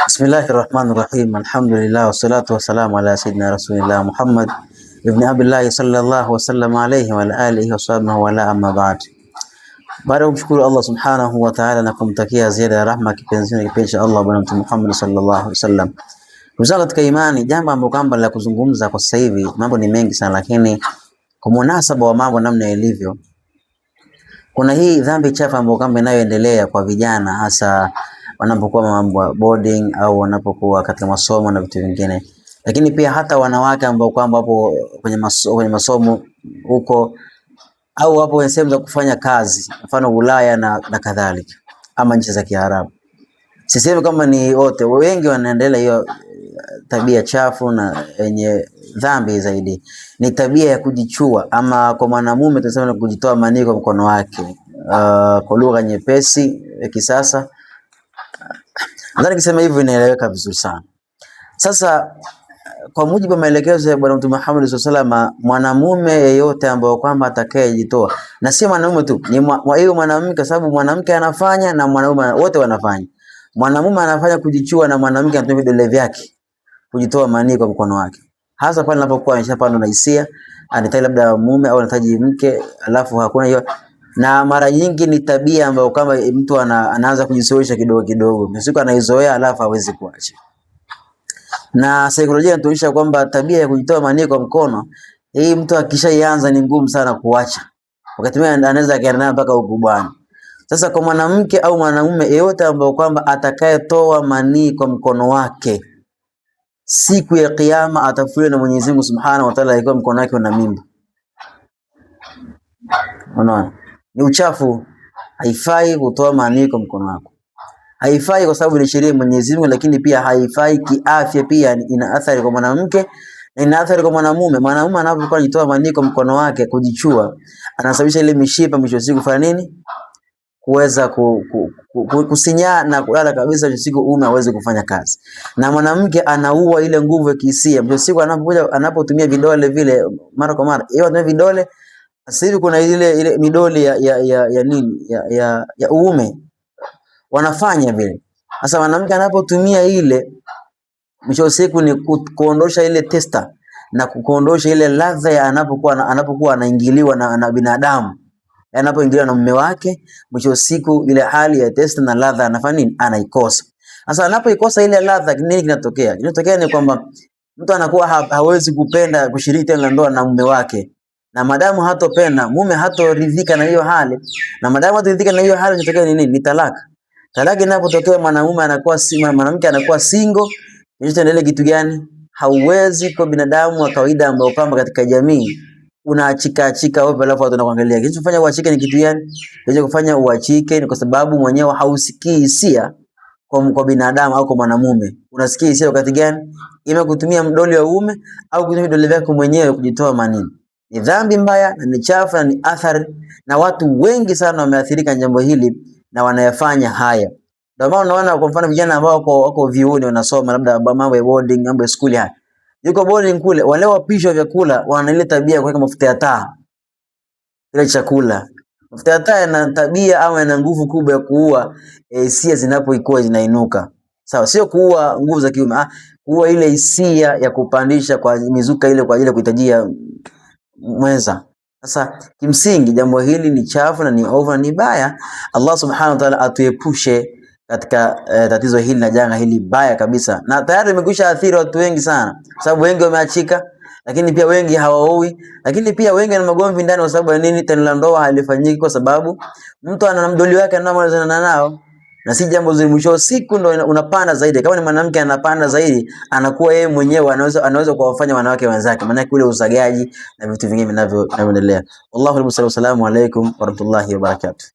Bismillahirrahmanirrahim. Alhamdulillah wassalatu wassalamu ala sayyidina Rasulillah Muhammad ibn Abdullah sallallahu wasallam alayhi wa ala alihi wa sahbihi wa la amma ba'd. Baada ya kumshukuru Allah subhanahu wa ta'ala na kumtakia ziada ya rahma kipenzi cha Allah bwana Mtume Muhammad sallallahu alaihi wasallam. Ndugu katika imani, jambo ambalo kwamba la kuzungumza kwa sasa hivi, mambo ni mengi sana, lakini kwa munasaba wa mambo namna ilivyo, kuna hii dhambi chafu ambayo kwamba inayoendelea kwa vijana, hasa wanapokuwa mambo boarding au wanapokuwa katika masomo na vitu vingine, lakini pia hata wanawake ambao kwamba hapo kwenye masomo huko au hapo kwenye sehemu za kufanya kazi, mfano Ulaya na kadhalika, ama nchi za Kiarabu. Sisemi kama ni wote, wengi wanaendelea hiyo tabia chafu na yenye dhambi zaidi. Ni tabia ya kujichua, ama kwa mwanamume tunasema kujitoa manii kwa mkono wake, kwa lugha nyepesi ya kisasa. Nadhani kisema hivyo inaeleweka vizuri sana. Sasa kwa mujibu wa maelekezo ya Bwana Mtume Muhammad sallallahu alaihi wasallam, mwanamume yeyote ambaye kwamba atakayejitoa, na si mwanamume tu, ni hiyo mwanamke, sababu mwanamke anafanya na mwanamume wote wanafanya. Mwanamume anafanya kujichua na mwanamke anatumia vidole vyake kujitoa manii kwa mkono wake, hasa pale anapokuwa ameshapandwa na hisia, anataka labda mume au anahitaji mke, alafu hakuna hiyo. Na mara nyingi ni tabia ambayo kama mtu anaanza kujizoesha kidogo kidogo, msiku anaizoea alafu hawezi kuacha. Na saikolojia inatuonyesha kwamba tabia ya kujitoa manii kwa mkono hii, mtu akishaianza ni ngumu sana kuacha, wakati mwingine anaweza kaenda mpaka ukubwani. Sasa kwa mwanamke au mwanamume yeyote ambao kwamba atakayetoa manii kwa mkono wake, siku ya Kiyama atafuliwa na Mwenyezi Mungu Subhanahu wa Ta'ala ikiwa mkono wake una mimba. Unaona? Ni uchafu. Haifai kutoa manii kwa mkono wako. Haifai kwa sababu ni sheria ya Mwenyezi Mungu, lakini pia haifai kiafya, pia ina athari kwa mwanamke na ina athari kwa mwanamume. Mwanamume anapokuwa anatoa manii kwa mkono wake kujichua, anasababisha ile mishipa mwisho siku kufanya nini? Kuweza kusinyaa na kulala kabisa, siku uume hawezi kufanya kazi. Na mwanamke anaua ile nguvu ya kihisia mwisho siku anapotumia vidole vile mara kwa mara. Yeye anatumia vidole. Sasa hivi kuna ile midoli ya nini ya uume wanafanya vile. Sasa mwanamke anapotumia ile, mwisho siku ni kuondosha ile testa na kuondosha ile ladha ya anapokuwa anaingiliwa na binadamu, anapoingiliwa na mume wake, mwisho siku ile hali ya testa na ladha anafanya nini? Anaikosa. Sasa anapoikosa ile ladha, nini kinatokea? Kinatokea ni kwamba mtu anakuwa hawezi kupenda kushiriki tena ndoa na mume wake, na madamu hatopenda, mume hatoridhika na hiyo hali, na madamu hatoridhika na hiyo hali, kinatokea nini? Ni talaka. Talaka inapotokea, mwanamke anakuwa single, inaendelea kitu gani? Hauwezi kwa binadamu wa kawaida ambao kwamba katika jamii unaachika wewe, alafu watu wanakuangalia. Kinachofanya uachike ni kitu gani? Kinachofanya uachike ni kwa sababu mwenyewe hausikii hisia kwa binadamu au kwa mwanamume. Unasikia hisia wakati gani? Ima kutumia mdoli wa uume au kutumia vidole vyako mwenyewe kujitoa manii. Ni dhambi mbaya na ni chafu na ni athari, na watu wengi sana wameathirika jambo hili na wanayafanya haya. Ndio maana unaona kwa mfano vijana ambao wako vioni wanasoma labda mambo ya boarding, mambo ya skuli haya. Yuko boarding kule, wale wapisho vyakula wana ile tabia kuweka mafuta ya taa ile chakula. Mafuta ya taa yana tabia au yana nguvu kubwa ya kuua hisia zinapoikuwa zinainuka. Sawa, sio kuua nguvu za kiume, kuua ile hisia ya kupandisha kwa mizuka ile kwa ajili ya kuhitajia mwenza. Sasa kimsingi jambo hili ni chafu na ni ovu na ni baya. Allah Subhanahu wa Ta'ala atuepushe katika tatizo hili na janga hili baya kabisa, na tayari imekwisha athiri watu wengi sana, sababu wengi wameachika, lakini pia wengi hawaoi, lakini pia wengi wana magomvi ndani. Kwa sababu ya nini? Tendo la ndoa halifanyiki kwa sababu mtu ana mdoli wake anamalizana nao, na si jambo zuri. Mwisho siku ndo unapanda zaidi. Kama ni mwanamke anapanda zaidi, anakuwa yeye mwenyewe anaweza kuwafanya wanawake wenzake, maana kule usagaji na vitu vingine vinavyoendelea. Allahu subhanahu wa ta'ala. Assalamu alaykum wa rahmatullahi wa barakatuh.